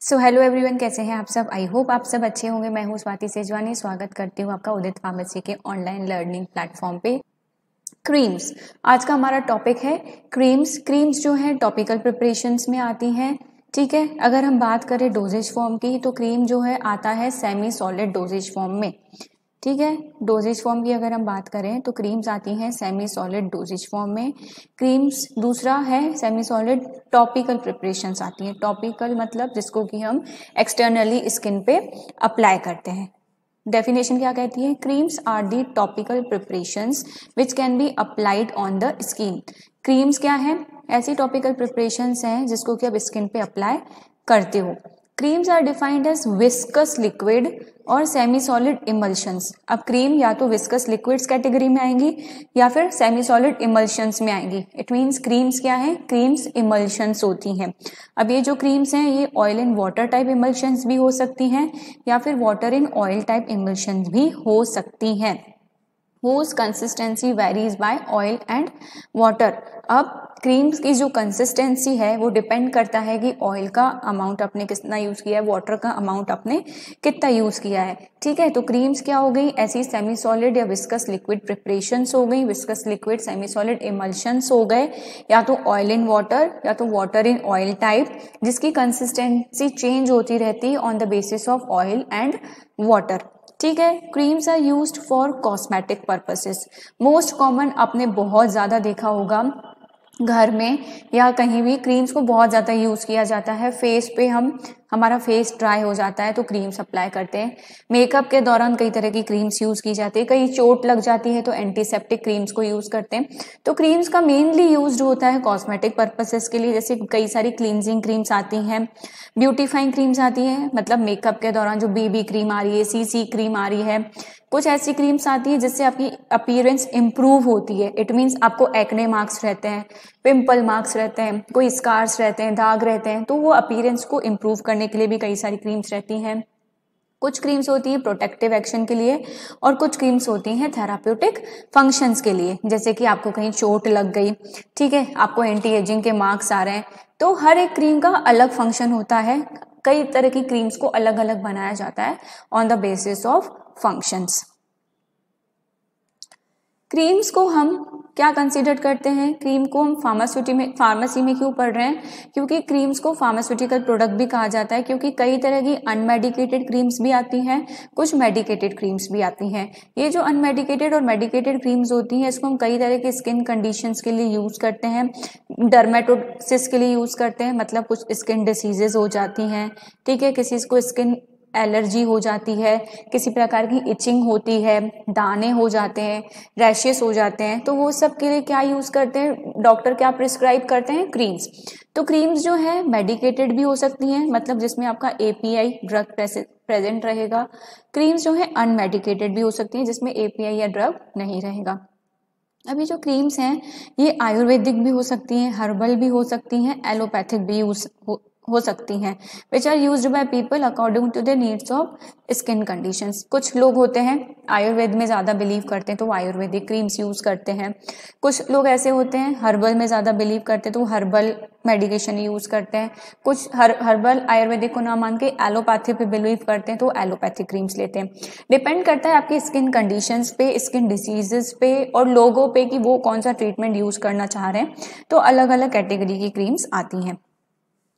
So hello everyone, कैसे हैं आप सब। आई होप आप सब अच्छे होंगे। मैं हूं स्वाति सेजवानी, स्वागत करती हूं आपका उदित फार्मेसी के ऑनलाइन लर्निंग प्लेटफॉर्म पे। क्रीम्स आज का हमारा टॉपिक है। क्रीम्स जो है टॉपिकल प्रिपरेशंस में आती हैं। ठीक है, अगर हम बात करें डोजेज फॉर्म की तो क्रीम जो है आता है सेमी सॉलिड डोजेज फॉर्म में। ठीक है, डोजेज फॉर्म की अगर हम बात करें तो क्रीम्स आती हैं सेमी सॉलिड डोजेज फॉर्म में। क्रीम्स दूसरा है सेमी सॉलिड टॉपिकल प्रिपरेशंस आती हैं। टॉपिकल मतलब जिसको कि हम एक्सटर्नली स्किन पे अप्लाई करते हैं। डेफिनेशन क्या कहती है? Creams are the topical preparations which can be applied on the skin. Creams क्या है? ऐसी टॉपिकल प्रिपरेशंस हैं जिसको कि आप स्किन पे अप्लाई करते हो। Creams are defined as viscous liquid और सेमी सॉलिड इमल्शंस। अब क्रीम या तो विस्कस लिक्विड्स कैटेगरी में आएंगी या फिर सेमी सॉलिड इमल्शंस में आएंगी। इट मीन्स क्रीम्स क्या है? क्रीम्स इमल्शंस होती हैं। अब ये जो क्रीम्स हैं ये oil in water type emulsions भी हो सकती हैं या फिर water in oil type emulsions भी हो सकती हैं। whose consistency varies by oil and water। अब क्रीम्स की जो कंसिस्टेंसी है वो डिपेंड करता है कि ऑयल का अमाउंट आपने कितना यूज किया है, वाटर का अमाउंट आपने कितना यूज किया है। ठीक है, तो क्रीम्स क्या हो गई? ऐसी सेमी सॉलिड या विस्कस लिक्विड प्रिपरेशंस हो गई, viscous liquid semi solid emulsions हो गए, या तो ऑयल इन वाटर या तो वाटर इन ऑयल टाइप, जिसकी कंसिस्टेंसी चेंज होती रहती है on the basis of oil and water. ठीक है, creams are used for cosmetic purposes. Most common आपने बहुत ज्यादा देखा होगा घर में या कहीं भी क्रीम्स को बहुत ज्यादा यूज किया जाता है। फेस पे हमारा फेस ड्राई हो जाता है तो क्रीम्स अप्लाई करते हैं। मेकअप के दौरान कई तरह की क्रीम्स यूज की जाती है। कहीं चोट लग जाती है तो एंटीसेप्टिक क्रीम्स को यूज करते हैं। तो क्रीम्स का मेनली यूज होता है कॉस्मेटिक पर्पसेस के लिए। जैसे कई सारी क्लींजिंग क्रीम्स आती हैं, ब्यूटीफाइंग क्रीम्स आती हैं, मतलब मेकअप के दौरान जो बीबी क्रीम आ रही है, सीसी क्रीम आ रही है, कुछ ऐसी क्रीम्स आती है जिससे आपकी अपीयरेंस इंप्रूव होती है। इट मीन्स आपको एक्ने मार्क्स रहते हैं, पिंपल मार्क्स रहते हैं, कोई स्कार्स रहते हैं, दाग रहते हैं, तो वो अपीयरेंस को इंप्रूव करने के लिए भी कई सारी क्रीम्स रहती हैं। कुछ क्रीम्स होती है प्रोटेक्टिव एक्शन के लिए और कुछ क्रीम्स होती हैं थेराप्यूटिक फंक्शंस के लिए। जैसे कि आपको कहीं चोट लग गई, ठीक है, आपको एंटी एजिंग के मार्क्स आ रहे हैं, तो हर एक क्रीम का अलग फंक्शन होता है। कई तरह की क्रीम्स को अलग अलग बनाया जाता है on the basis of functions. Creams को हम क्या कंसीडर करते हैं? क्रीम को हम फार्मेसी में क्यों पढ़ रहे हैं? क्योंकि क्रीम्स को फार्मास्यूटिकल प्रोडक्ट भी कहा जाता है, क्योंकि कई तरह की अनमेडिकेटेड क्रीम्स भी आती हैं, कुछ मेडिकेटेड क्रीम्स भी आती हैं। ये जो अनमेडिकेटेड और मेडिकेटेड क्रीम्स होती हैं इसको हम कई तरह के स्किन कंडीशंस के लिए यूज करते हैं। डर्मेटोसिस के लिए यूज करते हैं, मतलब कुछ स्किन डिसीजेज हो जाती हैं, ठीक है, किसी को स्किन एलर्जी हो जाती है, किसी प्रकार की इचिंग होती है, दाने हो जाते हैं, रैशेस हो जाते हैं, तो वो सब के लिए क्या यूज करते हैं? डॉक्टर क्या प्रिस्क्राइब करते हैं? क्रीम्स। तो क्रीम्स जो है मेडिकेटेड भी हो सकती हैं, मतलब जिसमें आपका एपीआई ड्रग प्रेजेंट रहेगा। क्रीम्स जो है अनमेडिकेटेड भी हो सकती है जिसमें एपीआई या ड्रग नहीं रहेगा। अभी जो क्रीम्स हैं ये आयुर्वेदिक भी हो सकती हैं, हर्बल भी हो सकती हैं, एलोपैथिक भी हो सकती हैं, which are used by people according to the needs of skin conditions. कुछ लोग होते हैं आयुर्वेद में ज्यादा बिलीव करते हैं तो वो आयुर्वेदिक क्रीम्स यूज करते हैं। कुछ लोग ऐसे होते हैं हर्बल में ज्यादा बिलीव करते हैं तो वो हर्बल मेडिकेशन यूज करते हैं। कुछ हर्बल आयुर्वेदिक को ना मान के एलोपैथी पे बिलीव करते हैं तो एलोपैथिक क्रीम्स लेते हैं। डिपेंड करता है आपकी स्किन कंडीशंस पे, स्किन डिसीजेस पे और लोगों पे कि वो कौन सा ट्रीटमेंट यूज करना चाह रहे हैं, तो अलग अलग कैटेगरी की क्रीम्स आती हैं।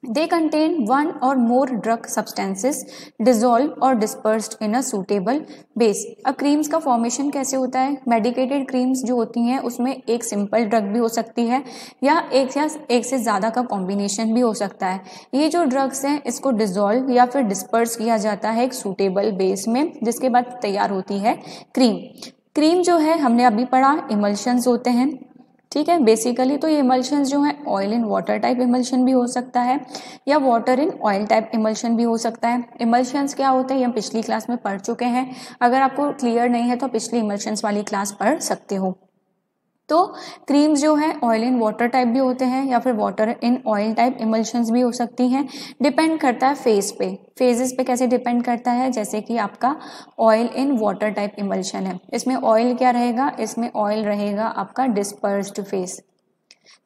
They contain one or more drug substances dissolved or dispersed in a suitable base। अब क्रीम्स का फॉर्मेशन कैसे होता है? मेडिकेटेड क्रीम्स जो होती हैं उसमें एक सिंपल ड्रग भी हो सकती है या एक से ज्यादा का कॉम्बिनेशन भी हो सकता है। ये जो ड्रग्स हैं इसको डिसॉल्व या फिर डिस्पर्स किया जाता है एक सूटेबल बेस में, जिसके बाद तैयार होती है क्रीम। क्रीम जो है हमने अभी पढ़ा इमल्शंस होते हैं, ठीक है। बेसिकली तो ये इमल्शंस जो है oil in water type emulsion भी हो सकता है या water in oil type emulsion भी हो सकता है। इमल्शंस क्या होते हैं ये हम पिछली क्लास में पढ़ चुके हैं। अगर आपको क्लियर नहीं है तो पिछली इमल्शंस वाली क्लास पढ़ सकते हो। तो क्रीम्स जो है ऑयल इन वाटर टाइप भी होते हैं या फिर water in oil type emulsions भी हो सकती हैं। डिपेंड करता है फेज पे, फेजेस पे कैसे डिपेंड करता है? जैसे कि आपका oil in water type emulsion है, इसमें ऑयल क्या रहेगा? इसमें ऑयल रहेगा आपका डिस्पर्स्ड फेस,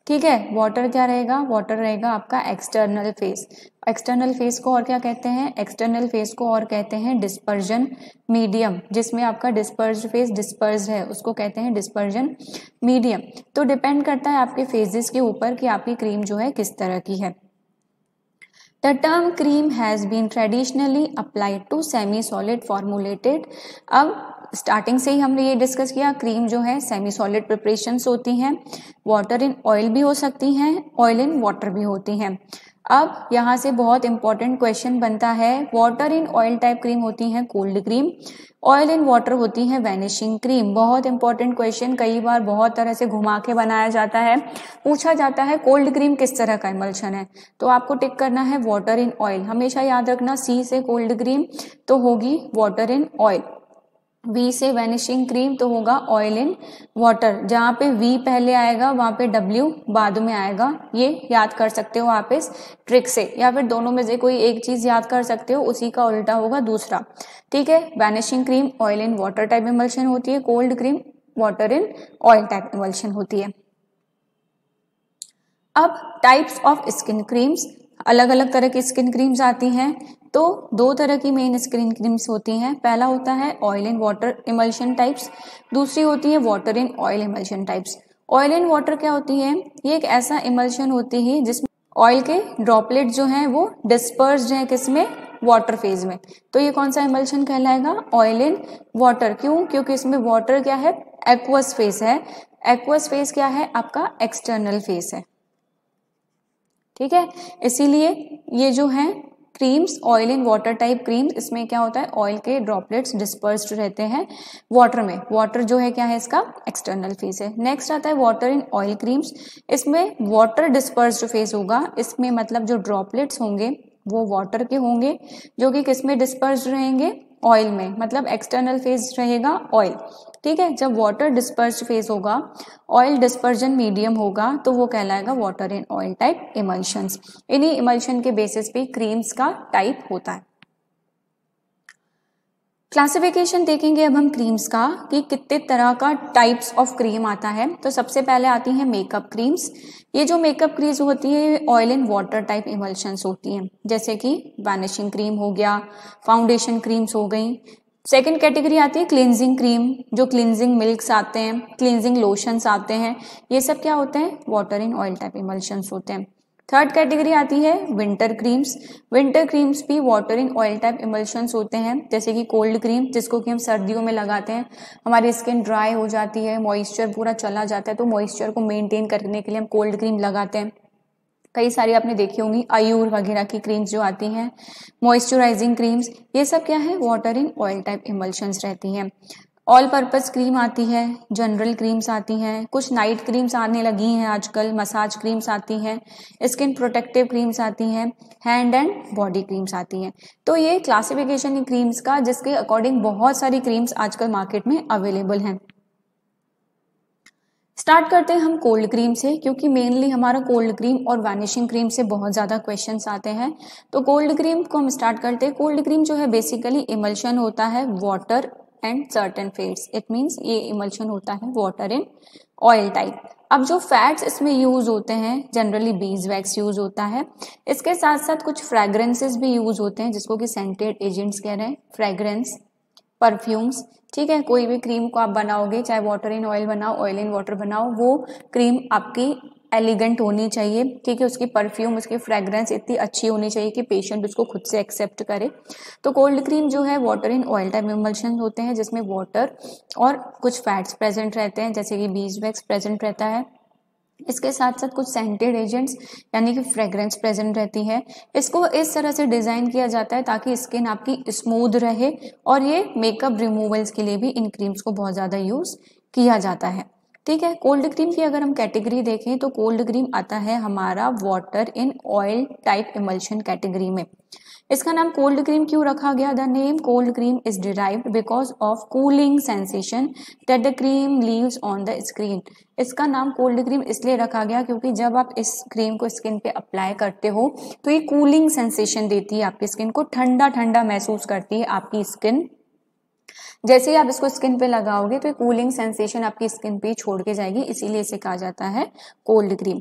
ठीक है। वाटर क्या रहेगा? वाटर रहेगा आपका एक्सटर्नल फेस। एक्सटर्नल फेस को और क्या कहते हैं, एक्सटर्नल फेस को और कहते हैं डिस्पर्जन मीडियम, जिसमें आपका डिस्पर्ज फेस डिस्पर्ज है उसको कहते हैं डिस्पर्जन मीडियम। तो डिपेंड करता है आपके फेजेस के ऊपर कि आपकी क्रीम जो है किस तरह की है। The term cream has been traditionally applied to semi-solid formulated। अब स्टार्टिंग से ही हमने ये डिस्कस किया, क्रीम जो है सेमी सॉलिड प्रिपरेशंस होती हैं, वाटर इन ऑयल भी हो सकती हैं, ऑयल इन वाटर भी होती हैं। अब यहाँ से बहुत इंपॉर्टेंट क्वेश्चन बनता है, water in oil type cream होती है cold cream, oil in water होती है वैनिशिंग क्रीम। बहुत इंपॉर्टेंट क्वेश्चन, कई बार बहुत तरह से घुमा के बनाया जाता है, पूछा जाता है कोल्ड क्रीम किस तरह का इमल्शन है, तो आपको टिक करना है वाटर इन ऑयल। हमेशा याद रखना सी से कोल्ड क्रीम तो होगी वाटर इन ऑयल, वी से वैनिशिंग क्रीम तो होगा ऑयल इन वाटर। जहाँ पे वी पहले आएगा वहाँ पे डब्ल्यू बाद में आएगा, ये याद कर सकते हो आप इस ट्रिक से, या फिर दोनों में से कोई एक चीज याद कर सकते हो, उसी का उल्टा होगा दूसरा। ठीक है, vanishing cream oil in water type emulsion होती है, cold cream water in oil type emulsion होती है। अब टाइप्स ऑफ स्किन क्रीम्स, अलग अलग तरह की स्किन क्रीम्स आती हैं। तो दो तरह की मेन स्किन क्रीम्स होती हैं, पहला होता है oil in water emulsion types, दूसरी होती है water in oil emulsion types. Oil in water क्या होती है, ये एक ऐसा इमल्शन होती है जिसमें ऑयल के ड्रॉपलेट जो हैं वो डिस्पर्स्ड हैं किसमें, वाटर फेज में। तो ये कौन सा इमल्शन कहलाएगा, ऑयल इन वाटर। क्यों, क्योंकि इसमें वाटर क्या है, एक्वस फेस है। एक्वस फेस क्या है, आपका एक्सटर्नल फेस है। ठीक है, इसीलिए ये जो है creams oil in water type creams, इसमें क्या होता है, ऑयल के ड्रॉपलेट्स डिस्पर्स्ड रहते हैं वाटर में। वाटर जो है क्या है, इसका एक्सटर्नल फेस है। नेक्स्ट आता है वाटर इन ऑयल क्रीम्स, इसमें वाटर डिस्पर्स्ड फेस होगा, इसमें मतलब जो ड्रॉपलेट्स होंगे वो वाटर के होंगे, जो कि किसमें डिस्पर्स्ड रहेंगे, ऑयल में, मतलब एक्सटर्नल फेस रहेगा ऑयल। ठीक है, जब वाटर डिस्पर्स्ड फेस होगा, ऑयल डिस्पर्जन मीडियम होगा, तो वो कहलाएगा water in oil type emulsions. इन्हीं इमल्शन के बेसिस पे क्रीम्स का टाइप होता है। क्लासिफिकेशन देखेंगे अब हम क्रीम्स का कि कितने तरह का टाइप्स ऑफ क्रीम आता है। तो सबसे पहले आती है मेकअप क्रीम्स। ये जो मेकअप क्रीम्स होती है oil in water type emulsions होती हैं, जैसे कि वैनिशिंग क्रीम हो गया, फाउंडेशन क्रीम्स हो गई। सेकेंड कैटेगरी आती है क्लिनजिंग क्रीम, जो क्लिनजिंग मिल्क्स आते हैं, क्लिनजिंग लोशंस आते हैं, ये सब क्या होते हैं, water in oil type emulsions होते हैं। थर्ड कैटेगरी आती है विंटर क्रीम्स। विंटर क्रीम्स भी water in oil type emulsions होते हैं, जैसे कि कोल्ड क्रीम, जिसको कि हम सर्दियों में लगाते हैं, हमारी स्किन ड्राई हो जाती है, मॉइस्चर पूरा चला जाता है, तो मॉइस्चर को मेंटेन करने के लिए हम कोल्ड क्रीम लगाते हैं। कई सारी आपने देखी होंगी आयूर वगैरह की क्रीम्स जो आती हैं, मॉइस्चराइजिंग क्रीम्स, ये सब क्या है, water in oil type emulsions रहती हैं। ऑल पर्पस क्रीम आती है, जनरल क्रीम्स आती हैं, कुछ नाइट क्रीम्स आने लगी हैं आजकल, मसाज क्रीम्स आती हैं, स्किन प्रोटेक्टिव क्रीम्स आती हैं, हैंड एंड बॉडी क्रीम्स आती हैं। तो ये क्लासिफिकेशन है क्रीम्स का, जिसके अकॉर्डिंग बहुत सारी क्रीम्स आजकल मार्केट में अवेलेबल हैं। स्टार्ट करते हैं हम कोल्ड क्रीम से, क्योंकि मेनली हमारा कोल्ड क्रीम और वैनिशिंग क्रीम से बहुत ज़्यादा क्वेश्चंस आते हैं। तो कोल्ड क्रीम को हम स्टार्ट करते हैं। कोल्ड क्रीम जो है बेसिकली इमल्शन होता है water and certain fats, it means ये इमल्शन होता है वाटर इन ऑयल टाइप। अब जो फैट्स इसमें यूज होते हैं, जनरली बीज वैक्स यूज होता है, इसके साथ साथ कुछ फ्रेग्रेंसेस भी यूज होते हैं, जिसको कि सेंटेड एजेंट्स कह रहे हैं, फ्रेग्रेंस, परफ्यूम्स। ठीक है, कोई भी क्रीम को आप बनाओगे, चाहे वाटर इन ऑयल बनाओ, ऑयल इन वाटर बनाओ, वो क्रीम आपकी एलिगेंट होनी चाहिए। ठीक है, उसकी परफ्यूम, उसकी फ्रेग्रेंस इतनी अच्छी होनी चाहिए कि पेशेंट उसको खुद से एक्सेप्ट करे। तो कोल्ड क्रीम जो है water in oil type emulsion होते हैं, जिसमें वाटर और कुछ फैट्स प्रेजेंट रहते हैं, जैसे कि बीज वैक्स प्रेजेंट रहता है, इसके साथ साथ कुछ सेंटेड एजेंट्स यानी कि फ्रेग्रेंस प्रेजेंट रहती है। इसको इस तरह से डिजाइन किया जाता है ताकि स्किन आपकी स्मूथ रहे, और ये मेकअप रिमूवल्स के लिए भी इन क्रीम्स को बहुत ज्यादा यूज किया जाता है। ठीक है, कोल्ड क्रीम की अगर हम कैटेगरी देखें तो कोल्ड क्रीम आता है हमारा water in oil type emulsion category में। इसका नाम कोल्ड क्रीम क्यों रखा गया? The name cold cream is derived because of cooling sensation that the cream leaves on the skin. इसका नाम कोल्ड क्रीम इसलिए रखा गया क्योंकि जब आप इस क्रीम को स्किन पे अप्लाई करते हो तो ये कूलिंग सेंसेशन देती है, आपकी स्किन को ठंडा ठंडा महसूस करती है आपकी स्किन। जैसे ही आप इसको स्किन पे लगाओगे तो कूलिंग सेंसेशन आपकी स्किन पे छोड़ के जाएगी, इसीलिए इसे कहा जाता है cold cream.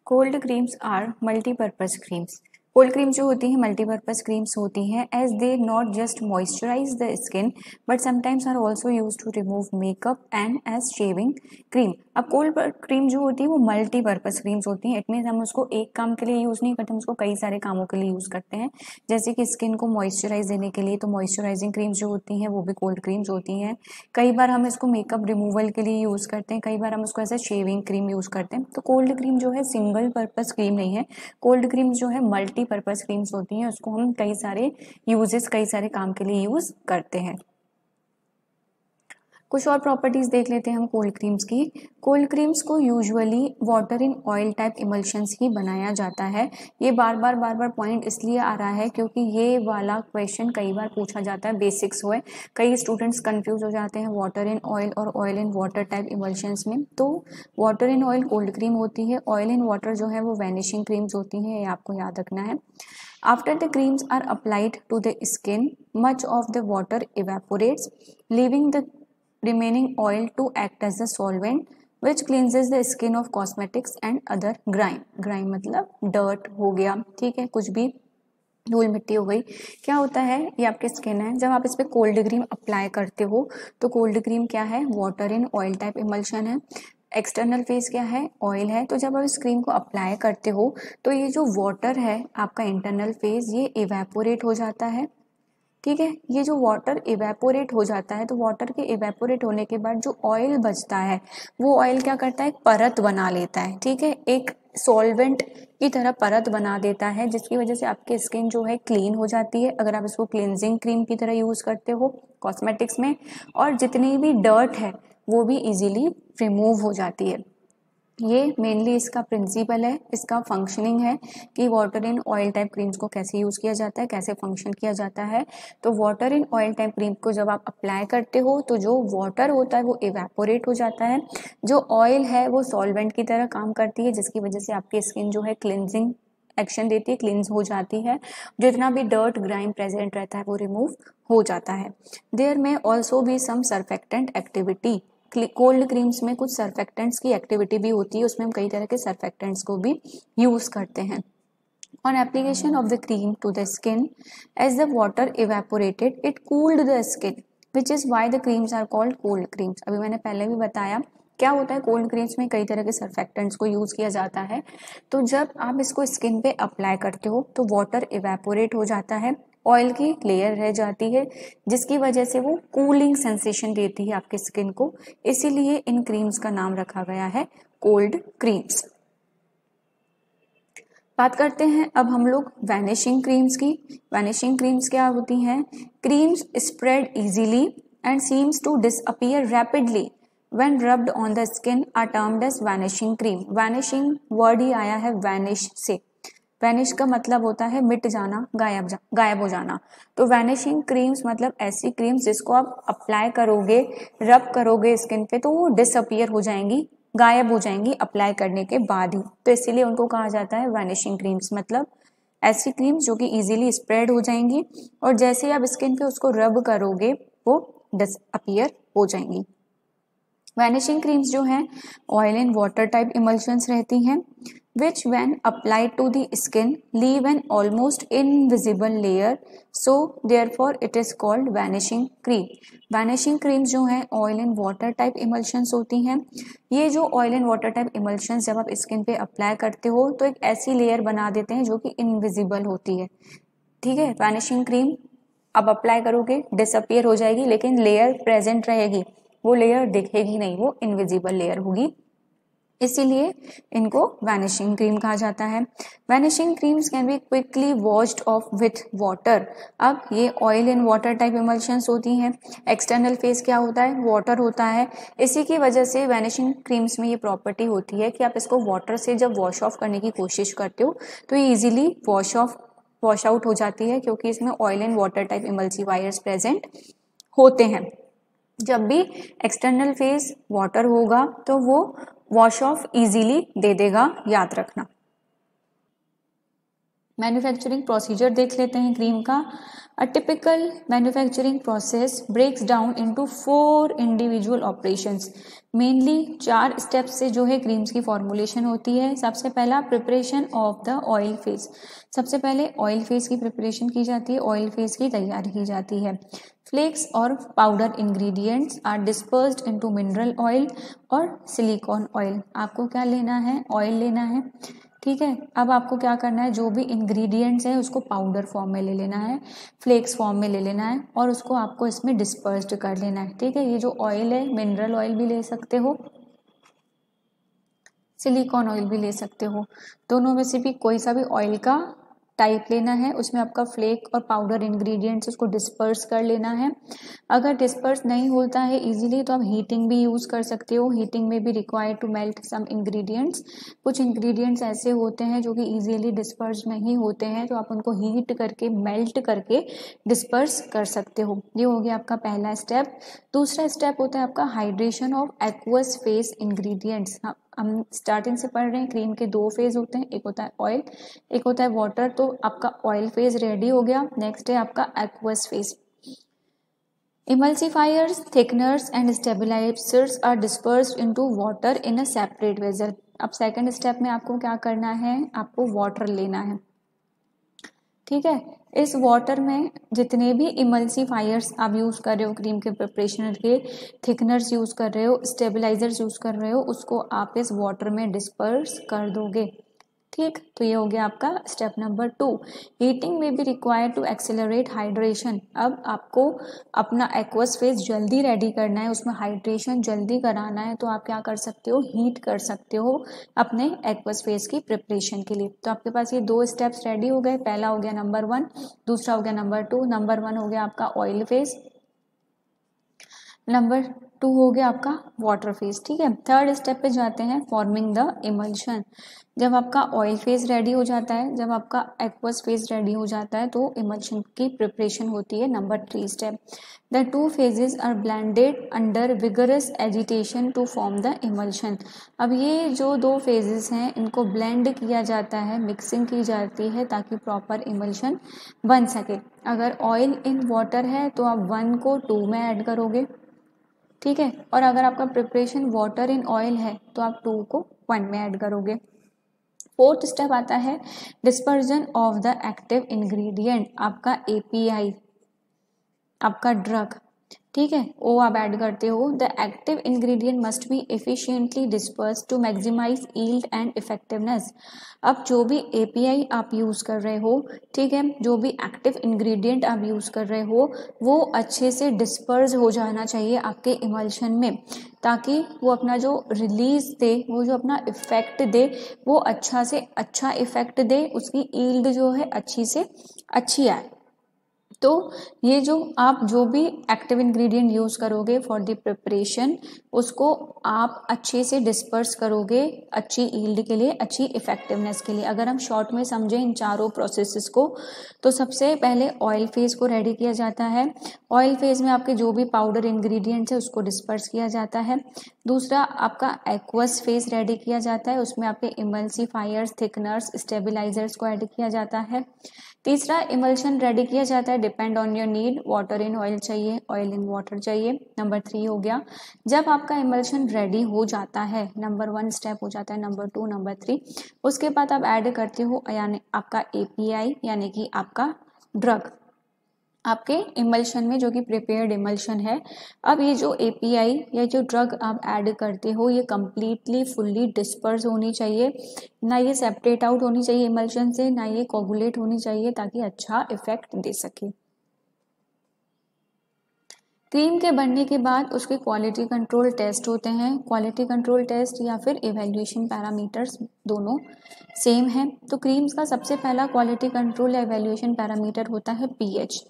Cold creams are multipurpose creams. Cold cream जो होती है मल्टीपर्पज क्रीम्स होती हैं as they not just moisturise the skin but sometimes are also use to remove makeup and as shaving cream. अब कोल्ड क्रीम जो होती है वो मल्टीपर्पज क्रीम्स होती हैं। इट मीन्स हम उसको एक काम के लिए यूज नहीं करते, हम उसको कई सारे कामों के लिए यूज करते हैं। जैसे कि स्किन को मॉइस्चराइज देने के लिए तो मॉइस्चराइजिंग क्रीम्स जो होती हैं वो भी कोल्ड क्रीम्स होती हैं। कई बार हम इसको मेकअप रिमूवल के लिए यूज करते हैं, कई बार हम उसको as a shaving cream use करते हैं। तो कोल्ड क्रीम जो है सिंगल पर्पज क्रीम नहीं है, कोल्ड क्रीम जो है मल्टीपर्पज क्रीम्स होती हैं। उसको हम कई सारे यूजेस, कई सारे काम के लिए यूज करते हैं। कुछ और प्रॉपर्टीज देख लेते हैं हम कोल्ड क्रीम्स की। कोल्ड क्रीम्स को usually water in oil type emulsions ही बनाया जाता है। ये बार बार पॉइंट इसलिए आ रहा है क्योंकि ये वाला क्वेश्चन कई बार पूछा जाता है, बेसिक्स हुए। कई स्टूडेंट्स कंफ्यूज हो जाते हैं वाटर इन ऑयल और oil in water type emulsions में। तो water in oil cold cream होती है, ऑयल इन वाटर जो है वो वैनिशिंग क्रीम्स होती हैं, ये आपको याद रखना है। After the creams are applied to the skin, much of the water evaporates, leaving the remaining oil to act as a solvent which cleanses the skin of cosmetics and other grime. Grime मतलब dirt हो गया, ठीक है, कुछ भी धूल मिट्टी हो गई। क्या होता है, ये आपकी स्किन है, जब आप इस पर कोल्ड क्रीम अप्लाई करते हो तो कोल्ड क्रीम क्या है, water in oil type emulsion है। एक्सटर्नल फेस क्या है, ऑयल है। तो जब आप इस क्रीम को अप्लाई करते हो तो ये जो वाटर है आपका इंटरनल फेस ये इवेपोरेट हो जाता है, ठीक है। ये जो वाटर इवेपोरेट हो जाता है तो वाटर के इवेपोरेट होने के बाद जो ऑयल बचता है वो ऑयल क्या करता है, एक परत बना लेता है, ठीक है, एक सॉल्वेंट की तरह परत बना देता है, जिसकी वजह से आपकी स्किन जो है क्लीन हो जाती है अगर आप इसको क्लींजिंग क्रीम की तरह यूज करते हो कॉस्मेटिक्स में। और जितनी भी डर्ट है वो भी इजीली रिमूव हो जाती है। ये मेनली इसका प्रिंसिपल है, इसका फंक्शनिंग है कि water in oil type creams को कैसे यूज किया जाता है, कैसे फंक्शन किया जाता है। तो water in oil type cream को जब आप अप्लाई करते हो तो जो वाटर होता है वो इवेपोरेट हो जाता है, जो ऑयल है वो सॉल्वेंट की तरह काम करती है, जिसकी वजह से आपकी स्किन जो है क्लिनजिंग एक्शन देती है, क्लींस हो जाती है। जितना भी डर्ट ग्राइम प्रेजेंट रहता है वो रिमूव हो जाता है। देयर में ऑल्सो भी सम सर्फेक्टेंट एक्टिविटी। कोल्ड क्रीम्स में कुछ सर्फेक्टेंट्स की एक्टिविटी भी होती है, उसमें हम कई तरह के सर्फेक्टेंट्स को भी यूज करते हैं। On application of the cream to the skin, as the water evaporated, it cooled the skin, which is why the creams are called cold creams. अभी मैंने पहले भी बताया क्या होता है, कोल्ड क्रीम्स में कई तरह के सर्फेक्टेंट्स को यूज किया जाता है। तो जब आप इसको स्किन पे अप्लाई करते हो तो वाटर इवेपोरेट हो जाता है, ऑयल की लेयर रह जाती है, जिसकी वजह से वो कूलिंग सेंसेशन देती है आपके स्किन को। इसीलिए इन क्रीम्स का नाम रखा गया है कोल्ड क्रीम्स। बात करते हैं अब हम लोग वैनिशिंग क्रीम्स की। वैनिशिंग क्रीम्स क्या होती हैं, creams spread easily and seems to disappear rapidly when rubbed on the skin are termed as vanishing cream. Vanishing word ही आया है वैनिश से। वैनिश का मतलब होता है मिट जाना, गायब हो जाना। तो वैनिशिंग क्रीम्स मतलब ऐसी क्रीम्स जिसको आप अप्लाई करोगे, रब करोगे स्किन पे तो वो डिसअपीयर हो जाएंगी, गायब हो जाएंगी अप्लाई करने के बाद ही। तो इसीलिए उनको कहा जाता है वैनिशिंग क्रीम्स, मतलब ऐसी क्रीम्स जो कि इजीली स्प्रेड हो जाएंगी और जैसे ही आप स्किन पे उसको रब करोगे वो डिसअपीयर हो जाएंगी। वैनिशिंग क्रीम्स जो हैं oil and water type emulsions रहती हैं which when applied to the skin leave an almost invisible layer, so therefore it is called vanishing cream. vanishing creams जो हैं oil and water type emulsions होती हैं। ये जो oil and water type emulsions जब आप स्किन पे apply करते हो तो एक ऐसी लेयर बना देते हैं जो कि इनविजिबल होती है, ठीक है। वैनिशिंग क्रीम अब अप्लाई करोगे डिसअपीयर हो जाएगी लेकिन लेयर प्रेजेंट रहेगी, वो लेयर दिखेगी नहीं, वो इनविजिबल लेयर होगी, इसीलिए इनको वैनिशिंग क्रीम कहा जाता है। Vanishing creams can be quickly washed of with water. अब ये oil and water type emulsions होती हैं, एक्सटर्नल फेस क्या होता है, वाटर होता है। इसी की वजह से वैनिशिंग क्रीम्स में ये प्रॉपर्टी होती है कि आप इसको वाटर से जब वॉश ऑफ करने की कोशिश करते हो तो ये इजीली वॉश आउट हो जाती है, क्योंकि इसमें oil and water type emulsifiers present होते हैं। जब भी एक्सटर्नल फेस वाटर होगा तो वो वॉश ऑफ इजीली दे देगा, याद रखना। मैन्युफैक्चरिंग प्रोसीजर देख लेते हैं क्रीम का। A typical manufacturing process breaks down into 4 individual operations. Mainly 4 steps से जो है क्रीम्स की फॉर्मुलेशन होती है. सबसे पहला preparation of the oil phase. सबसे पहले ऑयल फेज की प्रिपरेशन की जाती है, ऑयल फेज की तैयारी की जाती है. फ्लेक्स और powder ingredients are dispersed into mineral oil और सिलिकॉन ऑयल. आपको क्या लेना है? ऑयल लेना है. ठीक है. अब आपको क्या करना है, जो भी इंग्रेडिएंट्स है उसको पाउडर फॉर्म में ले लेना है, फ्लेक्स फॉर्म में ले लेना है और उसको आपको इसमें डिस्पर्स्ड कर लेना है. ठीक है. ये जो ऑयल है, मिनरल ऑयल भी ले सकते हो, सिलिकॉन ऑयल भी ले सकते हो. दोनों में से भी कोई सा भी ऑयल का टाइप लेना है. उसमें आपका फ्लेक और पाउडर इंग्रेडिएंट्स उसको डिस्पर्स कर लेना है. अगर डिस्पर्स नहीं होता है इजीली तो आप हीटिंग भी यूज़ कर सकते हो. हीटिंग में भी required to melt some ingredients. कुछ इंग्रेडिएंट्स ऐसे होते हैं जो कि इजीली डिस्पर्स नहीं होते हैं, तो आप उनको हीट करके मेल्ट करके डिस्पर्स कर सकते हो. ये हो गया आपका पहला स्टेप. दूसरा स्टेप होता है आपका hydration of aqueous face ingredients. हम स्टार्टिंग से पढ़ रहे हैं. क्रीम के 2 फेज होते हैं, एक होता है ऑयल, एक होता है वाटर. तो आपका ऑयल फेज रेडी हो गया. नेक्स्ट है आपका aqueous phase. Emulsifiers, thickeners and stabilisers are dispersed into water in a separate vessel. अब सेकंड स्टेप में आपको क्या करना है, आपको वाटर लेना है. ठीक है. इस वाटर में जितने भी इमल्सिफायर्स आप यूज़ कर रहे हो, क्रीम के प्रिपरेशन के, थिकनर्स यूज़ कर रहे हो, स्टेबलाइजर्स यूज़ कर रहे हो, उसको आप इस वाटर में डिस्पर्स कर दोगे. ठीक. तो ये हो गया आपका स्टेप नंबर 2. हीटिंग में भी रिक्वायर्ड टू एक्सेलरेट हाइड्रेशन. अब आपको अपना एक्वस फेज जल्दी रेडी करना है, उसमें हाइड्रेशन जल्दी कराना है, तो आप क्या कर सकते हो, हीट कर सकते हो अपने एक्वस फेज की प्रिपरेशन के लिए. तो आपके पास ये 2 स्टेप्स रेडी हो गए. पहला हो गया नंबर 1, दूसरा हो गया नंबर 2. नंबर 1 हो गया आपका ऑयल फेज, नंबर 2 हो गया आपका वाटर फेज. ठीक है. थर्ड स्टेप पे जाते हैं, फॉर्मिंग द इमल्शन. जब आपका ऑयल फेज रेडी हो जाता है, जब आपका एक्वस फेज रेडी हो जाता है, तो इमल्शन की प्रिपरेशन होती है. Number 3 step. The 2 phases are blended under vigorous agitation to form the emulsion. अब ये जो 2 फेजेस हैं इनको ब्लेंड किया जाता है, मिक्सिंग की जाती है ताकि प्रॉपर इमल्शन बन सके. अगर ऑयल इन वाटर है तो आप 1 को 2 में ऐड करोगे. ठीक है. और अगर आपका प्रिपरेशन वाटर इन ऑयल है तो आप 2 को 1 में ऐड करोगे. फोर्थ स्टेप आता है dispersion of the active ingredient. आपका एपीआई, आपका ड्रग. ठीक है. वो आप ऐड करते हो. The active ingredient must be efficiently disperse to maximise yield and effectiveness. अब जो भी एपीआई आप यूज़ कर रहे हो, ठीक है, जो भी एक्टिव इंग्रेडिएंट आप यूज़ कर रहे हो, वो अच्छे से डिस्पर्स हो जाना चाहिए आपके इमल्शन में, ताकि वो अपना जो रिलीज दे, वो जो अपना इफेक्ट दे, वो अच्छा से अच्छा इफेक्ट दे, उसकी यील्ड जो है अच्छी से अच्छी आए. तो ये जो आप जो भी एक्टिव इंग्रेडिएंट यूज़ करोगे फॉर द प्रिपरेशन, उसको आप अच्छे से डिस्पर्स करोगे अच्छी यील्ड के लिए, अच्छी इफेक्टिवनेस के लिए. अगर हम शॉर्ट में समझें इन चारों प्रोसेसेस को, तो सबसे पहले ऑयल फेज को रेडी किया जाता है. ऑयल फेज में आपके जो भी पाउडर इंग्रेडिएंट्स है उसको डिस्पर्स किया जाता है. दूसरा आपका एक्वस फेज रेडी किया जाता है, उसमें आपके इमल्सिफायर्स, थिकनर्स, स्टेबलाइजर्स को ऐड किया जाता है. तीसरा इमल्शन रेडी किया जाता है depend on your need. Water in oil चाहिए, ऑयल इन वाटर चाहिए. नंबर 3 हो गया. जब आपका इमल्शन रेडी हो जाता है, नंबर 1 स्टेप हो जाता है, नंबर 2, नंबर 3, उसके बाद आप ऐड करते हो यानी आपका एपीआई, यानी कि आपका ड्रग आपके इमल्शन में, जो कि प्रिपेयर्ड इमल्शन है. अब ये जो एपीआई या जो ड्रग आप ऐड करते हो, ये कम्प्लीटली फुल्ली डिस्पर्स होनी चाहिए, ना ये सेपरेट आउट होनी चाहिए इमल्शन से, ना ये कोगुलेट होनी चाहिए, ताकि अच्छा इफेक्ट दे सके. क्रीम के बनने के बाद उसके क्वालिटी कंट्रोल टेस्ट होते हैं. क्वालिटी कंट्रोल टेस्ट या फिर इवैल्यूएशन पैरामीटर्स दोनों सेम है. तो क्रीम्स का सबसे पहला क्वालिटी कंट्रोल या इवैल्यूएशन पैरामीटर होता है पीएच.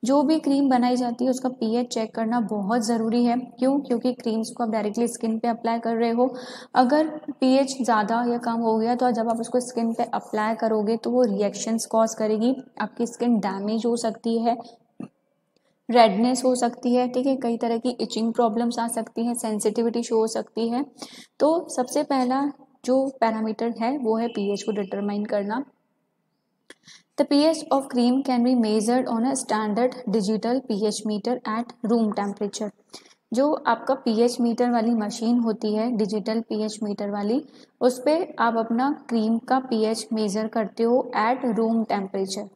जो भी क्रीम बनाई जाती है उसका पीएच चेक करना बहुत ज़रूरी है. क्यों? क्योंकि क्रीम्स को आप डायरेक्टली स्किन पे अप्लाई कर रहे हो. अगर पीएच ज़्यादा या कम हो गया तो जब आप उसको स्किन पे अप्लाई करोगे तो वो रिएक्शंस कॉज करेगी, आपकी स्किन डैमेज हो सकती है, रेडनेस हो सकती है. ठीक है. कई तरह की इचिंग प्रॉब्लम्स आ सकती हैं, सेंसिटिविटी शो हो सकती है. तो सबसे पहला जो पैरामीटर है वो है पीएच को डिटरमाइन करना. The pH of cream can be measured on a standard digital pH meter at room temperature. जो आपका pH मीटर वाली मशीन होती है, डिजिटल pH मीटर वाली, उस पर आप अपना क्रीम का pH मेजर करते हो एट रूम टेम्परेचर.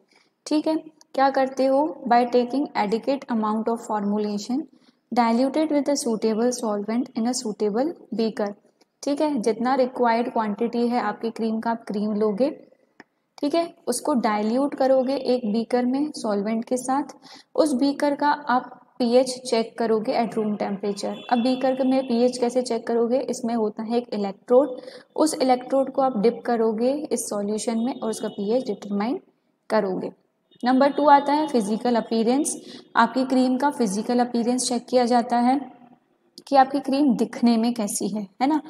ठीक है, क्या करते हो? By taking adequate amount of formulation diluted with a suitable solvent in a suitable beaker. ठीक है, जितना रिक्वायर्ड क्वांटिटी है आपकी क्रीम का, आप क्रीम लोगे, ठीक है, उसको डाइल्यूट करोगे एक बीकर में सॉल्वेंट के साथ. उस बीकर का आप पीएच चेक करोगे एट रूम टेम्परेचर. अब बीकर में पीएच कैसे चेक करोगे? इसमें होता है एक इलेक्ट्रोड. उस इलेक्ट्रोड को आप डिप करोगे इस सॉल्यूशन में और उसका पीएच डिटरमाइन करोगे. नंबर 2 आता है फिजिकल अपीयरेंस. आपकी क्रीम का फिजिकल अपीयरेंस चेक किया जाता है कि आपकी क्रीम दिखने में कैसी है ना.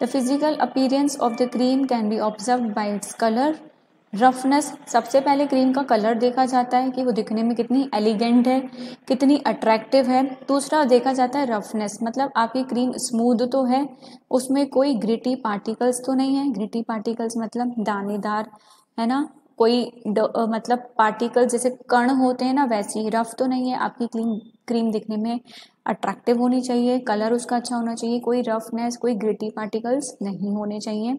The physical appearance of the cream can be observed bye its colour, roughness. सबसे पहले क्रीम का कलर देखा जाता है कि वो दिखने में कितनी एलिगेंट है, कितनी अट्रैक्टिव है. दूसरा देखा जाता है रफनेस, मतलब आपकी क्रीम स्मूथ तो है, उसमें कोई ग्रिटी पार्टिकल्स तो नहीं है. ग्रिटी पार्टिकल्स मतलब दानेदार, है ना, कोई मतलब पार्टिकल्स जैसे कण होते हैं ना, वैसी रफ तो नहीं है. आपकी क्रीम दिखने में अट्रैक्टिव होनी चाहिए, कलर उसका अच्छा होना चाहिए, कोई रफनेस, कोई ग्रिटी पार्टिकल्स नहीं होने चाहिए.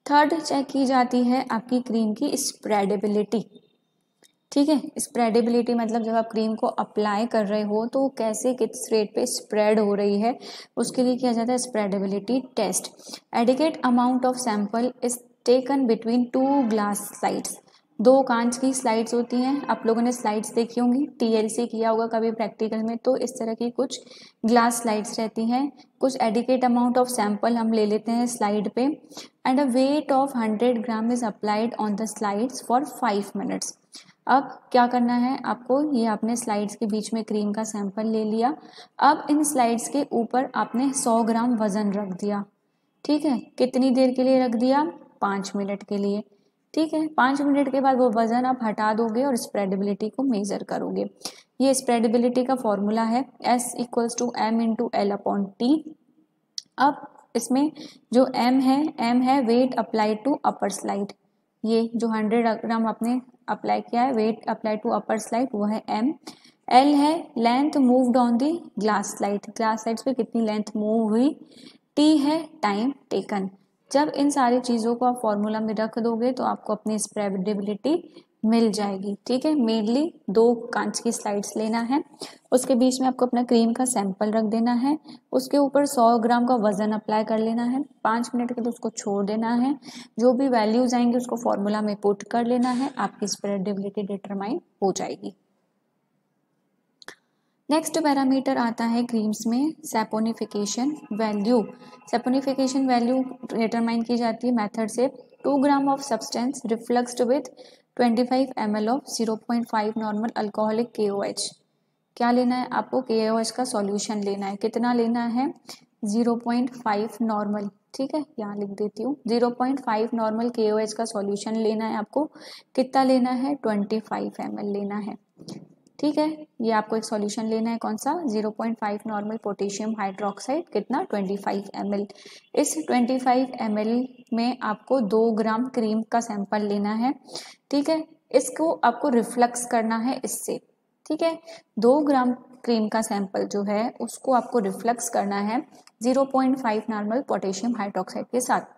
थर्ड चेक की जाती है आपकी क्रीम की स्प्रेडेबिलिटी. ठीक है, स्प्रेडेबिलिटी मतलब जब आप क्रीम को अप्लाई कर रहे हो तो कैसे किस रेट पे स्प्रेड हो रही है, उसके लिए किया जाता है spreadability test. Adequate amount of sample is taken between 2 glass slides. 2 कांच की स्लाइड्स होती हैं, आप लोगों ने स्लाइड्स देखी होंगी, टीएलसी किया होगा कभी प्रैक्टिकल में, तो इस तरह की कुछ ग्लास स्लाइड्स रहती हैं. कुछ एडिकेट अमाउंट ऑफ सैंपल हम ले लेते हैं स्लाइड पे and a weight of 100 gram is applied on the slides for 5 minutes. अब क्या करना है आपको, ये आपने स्लाइड्स के बीच में क्रीम का सैंपल ले लिया. अब इन स्लाइड्स के ऊपर आपने 100 ग्राम वजन रख दिया. ठीक है, कितनी देर के लिए रख दिया? 5 मिनट के लिए. ठीक है, 5 मिनट के बाद वो वजन आप हटा दोगे और स्प्रेडेबिलिटी को मेजर करोगे. ये स्प्रेडेबिलिटी का फॉर्मूला है S equals to M into L upon T. अब इसमें जो M है weight apply to upper slide. ये जो 100 ग्राम आपने अप्लाई किया है, weight apply to upper slide, वो है M. L है length moved on the glass slide, glass slides पे कितनी लेंथ मूव हुई. T है टाइम टेकन. जब इन सारी चीज़ों को आप फॉर्मूला में रख दोगे तो आपको अपनी स्प्रेडेबिलिटी मिल जाएगी. ठीक है, मेनली 2 कांच की स्लाइड्स लेना है, उसके बीच में आपको अपना क्रीम का सैंपल रख देना है, उसके ऊपर 100 ग्राम का वजन अप्लाई कर लेना है, 5 मिनट के लिए उसको छोड़ देना है. जो भी वैल्यूज आएंगे उसको फॉर्मूला में पुट कर लेना है, आपकी स्प्रेडेबिलिटी डिटरमाइन हो जाएगी. नेक्स्ट पैरामीटर आता है क्रीम्स में saponification value. Saponification value determine की जाती है मेथड से. 2 gram of substance refluxed with 25 ml of 0.5 normal alcoholic KOH. क्या लेना है आपको? KOH का सॉल्यूशन लेना है. कितना लेना है? 0.5 नॉर्मल. ठीक है, यहाँ लिख देती हूँ, 0.5 नॉर्मल KOH का सॉल्यूशन लेना है आपको. कितना लेना है? 25 ml लेना है. ठीक है, ये आपको एक सॉल्यूशन लेना है. कौन सा? 0.5 नॉर्मल पोटेशियम हाइड्रोक्साइड. कितना? 25 ml. इस 25 ml में आपको 2 ग्राम क्रीम का सैंपल लेना है. ठीक है, इसको आपको रिफ्लक्स करना है इससे. ठीक है, 2 ग्राम क्रीम का सैंपल जो है उसको आपको रिफ्लक्स करना है 0.5 नॉर्मल पोटेशियम हाइड्रोक्साइड के साथ.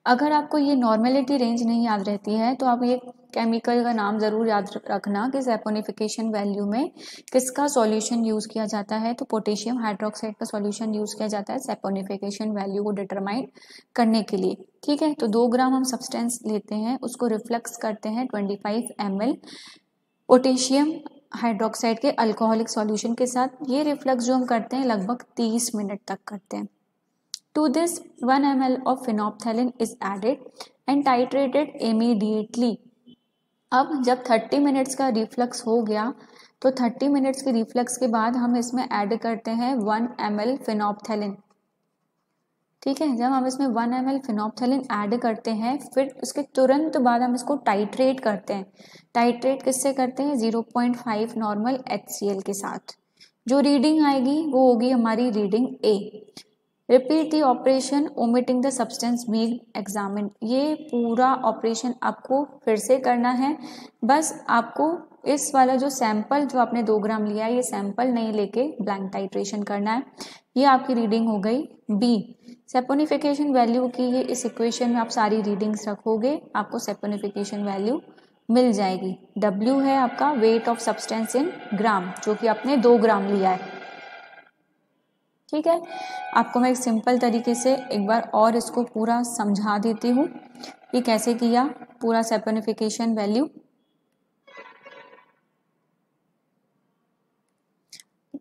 अगर आपको ये नॉर्मेलिटी रेंज नहीं याद रहती है तो आप ये केमिकल का नाम जरूर याद रखना कि सैपोनिफिकेशन वैल्यू में किसका सॉल्यूशन यूज किया जाता है. तो पोटेशियम हाइड्रोक्साइड का सॉल्यूशन यूज किया जाता है सैपोनिफिकेशन वैल्यू को डिटरमाइन करने के लिए. ठीक है, तो 2 ग्राम हम सब्सटेंस लेते हैं, उसको रिफ्लेक्स करते हैं 25 ml पोटेशियम हाइड्रोक्साइड के अल्कोहलिक सॉल्यूशन के साथ. ये रिफ्लेक्स जो हम करते हैं लगभग 30 मिनट तक करते हैं. To this 1 ml of phenolphthalein is added and titrated immediately. अब जब 30 मिनट्स का रिफ्लक्स हो गया तो 30 मिनट्स के रिफ्लक्स के बाद हम इसमें ऐड करते हैं 1 ml phenolphthalein. ठीक है, जब हम इसमें 1 ml phenolphthalein ऐड करते हैं फिर उसके तुरंत बाद हम इसको टाइट्रेट करते हैं. टाइट्रेट किससे करते हैं? 0.5 नॉर्मल HCl के साथ. जो रीडिंग आएगी वो होगी हमारी reading A. Repeat the operation omitting the substance being examined. ये पूरा ऑपरेशन आपको फिर से करना है, बस आपको इस वाला जो सैंपल जो आपने 2 ग्राम लिया है ये सैंपल नहीं लेके ब्लैंक टाइट्रेशन करना है। ये आपकी रीडिंग हो गई बी। सेपोनिफिकेशन वैल्यू की ये इस इक्वेशन में आप सारी रीडिंग्स रखोगे, आपको सेपोनिफिकेशन वैल्यू मिल जाएगी। W है आपका वेट ऑफ सब्सटेंस इन ग्राम, जो कि आपने 2 ग्राम लिया है। ठीक है, आपको मैं एक सिंपल तरीके से एक बार और इसको पूरा समझा देती हूँ कि कैसे किया पूरा सेपोनिफिकेशन वैल्यू।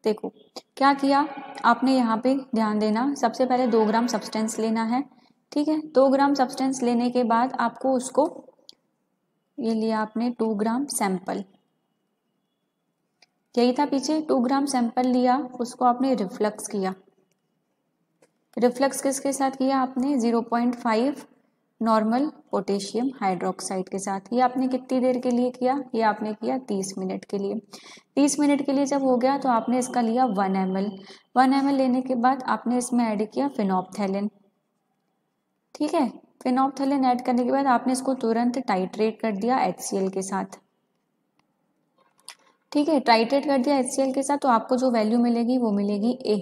देखो क्या किया आपने, यहाँ पे ध्यान देना, सबसे पहले 2 ग्राम सब्सटेंस लेना है। ठीक है, 2 ग्राम सब्सटेंस लेने के बाद आपको उसको, ये लिया आपने 2 ग्राम सैंपल, यही था पीछे, 2 ग्राम सैंपल लिया, उसको आपने रिफ्लक्स किया। रिफ्लक्स किसके साथ किया आपने? 0.5 नॉर्मल पोटेशियम हाइड्रोक्साइड के साथ। ये आपने कितनी देर के लिए किया? ये आपने किया 30 मिनट के लिए। 30 मिनट के लिए जब हो गया तो आपने इसका लिया 1 ml। 1 ml लेने के बाद आपने इसमें ऐड किया फिनोप्थेलिन। ठीक है, फिनोप्थेलिन ऐड करने के बाद आपने इसको तुरंत टाइट्रेट कर दिया HCl के साथ। ठीक है, टाइट्रेट कर दिया HCl के साथ, तो आपको जो वैल्यू मिलेगी वो मिलेगी A।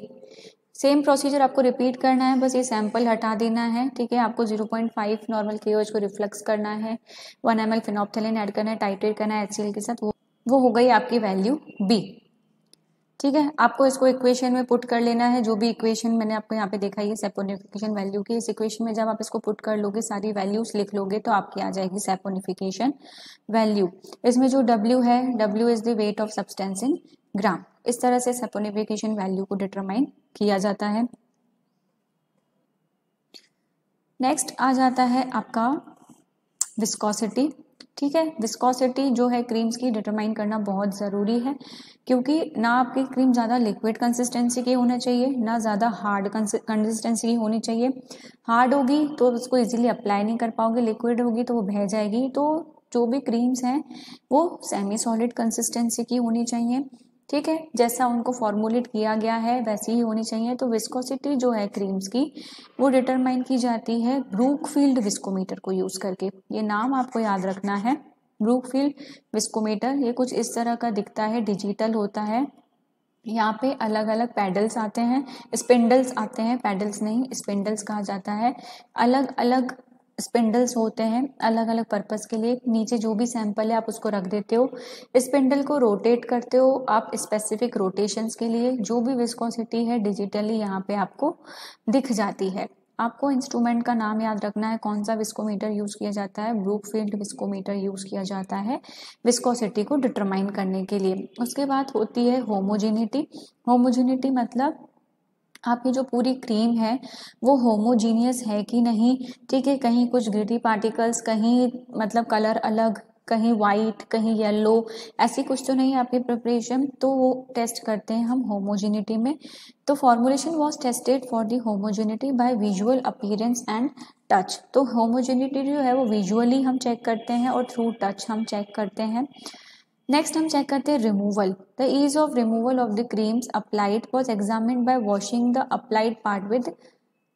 सेम प्रोसीजर आपको रिपीट करना है, बस ये सैंपल हटा देना है। ठीक है, आपको 0.5 नॉर्मल KOH को रिफ्लक्स करना है, 1 ml फिनोप्थेलिन ऐड करना है, टाइट्रेट करना है HCl के साथ, वो हो गई आपकी वैल्यू B। ठीक है, आपको इसको इक्वेशन में पुट कर लेना है, जो भी इक्वेशन मैंने आपको यहाँ पे देखा है सेपोनिफिकेशन वैल्यू की। इस इक्वेशन में जब आप इसको पुट कर लोगे, सारी वैल्यूज लिख लोगे, तो आपकी आ जाएगी सेपोनिफिकेशन वैल्यू। इसमें जो W है, W is the weight of substance in gram. इस तरह से सेपोनिफिकेशन वैल्यू को डिटरमाइन किया जाता है। नेक्स्ट आ जाता है आपका विस्कोसिटी। ठीक है, विस्कोसिटी जो है क्रीम्स की डिटरमाइन करना बहुत ज़रूरी है, क्योंकि ना आपकी क्रीम ज़्यादा लिक्विड कंसिस्टेंसी की होना चाहिए, ना ज़्यादा हार्ड कंसिस्टेंसी की होनी चाहिए। हार्ड होगी तो उसको इजीली अप्लाई नहीं कर पाओगे, लिक्विड होगी तो वो बह जाएगी। तो जो भी क्रीम्स हैं वो सेमी सॉलिड कंसिस्टेंसी की होनी चाहिए। ठीक है, जैसा उनको फॉर्मुलेट किया गया है वैसी ही होनी चाहिए। तो विस्कोसिटी जो है क्रीम्स की वो डिटरमाइन की जाती है ब्रूकफील्ड विस्कोमीटर को यूज करके। ये नाम आपको याद रखना है, ब्रूकफील्ड विस्कोमीटर। ये कुछ इस तरह का दिखता है, डिजिटल होता है। यहाँ पे अलग अलग पैडल्स आते हैं, स्पिंडल्स आते हैं, पैडल्स नहीं स्पिंडल्स कहा जाता है। अलग अलग स्पिंडल्स होते हैं अलग अलग पर्पस के लिए। नीचे जो भी सैंपल है आप उसको रख देते हो, स्पिंडल को रोटेट करते हो आप स्पेसिफिक रोटेशंस के लिए। जो भी विस्कोसिटी है डिजिटली यहाँ पे आपको दिख जाती है। आपको इंस्ट्रूमेंट का नाम याद रखना है, कौन सा विस्कोमीटर यूज किया जाता है, ब्रूकफील्ड विस्कोमीटर यूज किया जाता है विस्कोसिटी को डिटरमाइन करने के लिए। उसके बाद होती है होमोजेनिटी। होमोजेनिटी मतलब आपकी जो पूरी क्रीम है वो होमोजीनियस है कि नहीं। ठीक है, कहीं कुछ ग्रिटी पार्टिकल्स, कहीं मतलब कलर अलग, कहीं वाइट कहीं येलो, ऐसी कुछ तो नहीं है आपकी प्रिपरेशन। तो वो टेस्ट करते हैं हम होमोजेनिटी में। तो formulation was tested for the homogeneity by visual appearance and touch. तो होमोजेनिटी जो है वो विजुअली हम चेक करते हैं और थ्रू टच हम चेक करते हैं। नेक्स्ट हम चेक करते हैं removal. The ease of removal of the creams applied was examined by washing the applied part with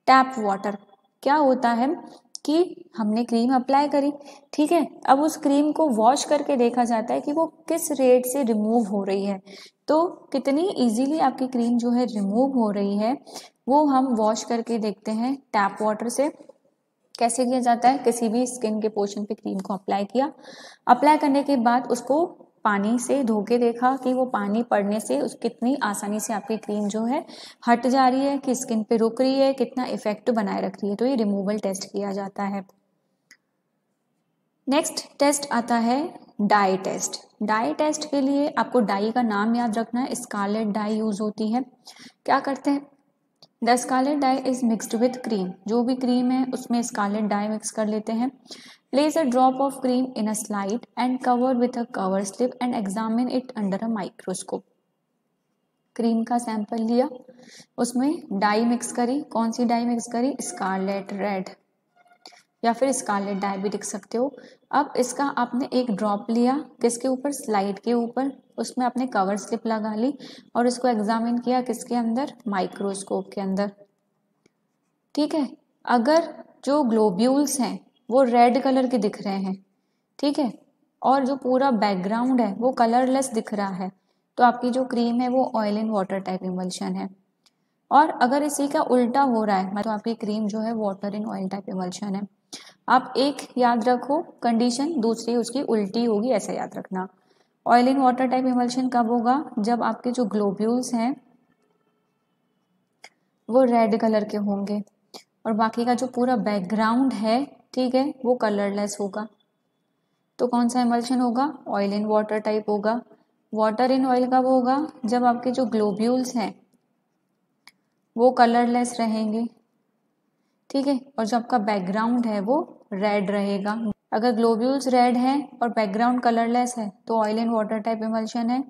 tap water. क्या होता है कि हमने क्रीम अप्लाई करी, ठीक है, अब उस क्रीम को वॉश करके देखा जाता है कि वो किस रेट से रिमूव हो रही है। तो कितनी इजीली आपकी क्रीम जो है रिमूव हो रही है वो हम वॉश करके देखते हैं टैप वाटर से। कैसे किया जाता है? किसी भी स्किन के पोर्शन पे क्रीम को अप्लाई किया, अप्लाई करने के बाद उसको पानी से धो के देखा कि वो पानी पड़ने से उस कितनी आसानी से आपकी क्रीम जो है हट जा रही है, कि स्किन पे रुक रही है, कितना इफेक्ट बनाए रख रही है। तो ये रिमूवल टेस्ट किया जाता है। नेक्स्ट टेस्ट आता है डाई टेस्ट। डाई टेस्ट के लिए आपको डाई का नाम याद रखना है, स्कारलेट डाई यूज होती है। क्या करते हैं? The scarlet dye is mixed with cream. जो भी क्रीम है उसमें स्कारलेट डाई मिक्स कर लेते हैं। Place a drop of cream in a slide and cover with a cover slip and examine it under a microscope. Cream का sample लिया, उसमें डाई मिक्स करी। कौन सी डाई मिक्स करी? स्कारलेट रेड या फिर स्कारलेट डाई भी लिख सकते हो। अब इसका आपने एक ड्रॉप लिया, किसके ऊपर? स्लाइड के ऊपर। उसमें आपने कवर स्लिप लगा ली और इसको एग्जामिन किया किसके अंदर? माइक्रोस्कोप के अंदर। ठीक है। अगर जो ग्लोब्यूल्स हैं वो रेड कलर के दिख रहे हैं, ठीक है, और जो पूरा बैकग्राउंड है वो कलरलेस दिख रहा है, तो आपकी जो क्रीम है वो oil in water type emulsion है। और अगर इसी का उल्टा हो रहा है तो आपकी क्रीम जो है water in oil type emulsion है। आप एक याद रखो कंडीशन, दूसरी उसकी उल्टी होगी, ऐसा याद रखना। Oil in water type emulsion कब होगा? जब आपके जो ग्लोब्यूल्स हैं वो रेड कलर के होंगे और बाकी का जो पूरा बैकग्राउंड है, ठीक है, वो कलरलेस होगा। तो कौन सा इमल्शन होगा? ऑयल इन वाटर टाइप होगा। वाटर इन ऑयल कब होगा? जब आपके जो ग्लोब्यूल्स हैं वो कलरलेस रहेंगे, ठीक है, और जो आपका बैकग्राउंड है वो रेड रहेगा। अगर ग्लोब्यूल्स रेड हैं और बैकग्राउंड कलरलेस है तो oil in water type emulsion है।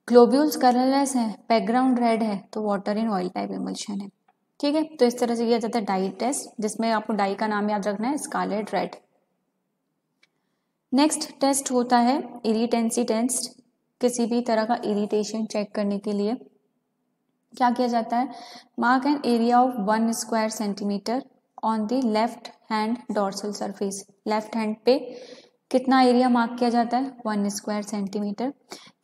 ग्लोब्यूल्स कलरलेस है, बैकग्राउंड रेड है, तो water in oil type emulsion है। ठीक है, तो इस तरह से किया जाता है डाई टेस्ट, जिसमें आपको डाई का नाम याद रखना है, स्कारलेट रेड। नेक्स्ट टेस्ट होता है इरिटेंसी टेस्ट। किसी भी तरह का इरिटेशन चेक करने के लिए क्या किया जाता है? Mark an area of 1 square centimetre on the left hand dorsal surface. Left hand पे कितना एरिया मार्क किया जाता है? 1 square centimetre.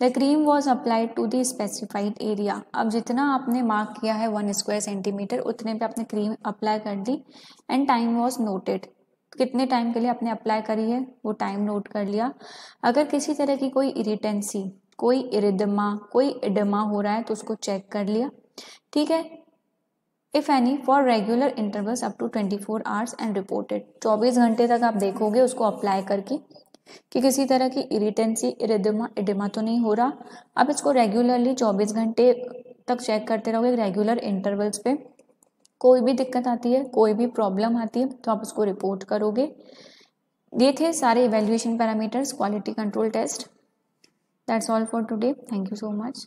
The cream was applied to the specified area. अब जितना आपने मार्क किया है 1 स्क्वायर सेंटीमीटर, उतने पे आपने क्रीम अप्लाई कर दी एंड टाइम वॉज नोटेड। कितने टाइम के लिए आपने अप्लाई करी है वो टाइम नोट कर लिया। अगर किसी तरह की कोई इरिटेंसी, कोई इरिदमा, कोई इडमा हो रहा है तो उसको चेक कर लिया, ठीक है। If any for regular intervals up to 24 hours and reported. 24 घंटे तक आप देखोगे उसको अप्लाई करके कि किसी तरह की इरिटेंसी, इरिदमा, इडिमा तो नहीं हो रहा। आप इसको रेगुलरली 24 घंटे तक चेक करते रहोगे रेगुलर इंटरवल्स पे। कोई भी दिक्कत आती है, कोई भी प्रॉब्लम आती है तो आप उसको रिपोर्ट करोगे। ये थे सारे evaluation parameters quality control test. That's all for today. Thank you so much.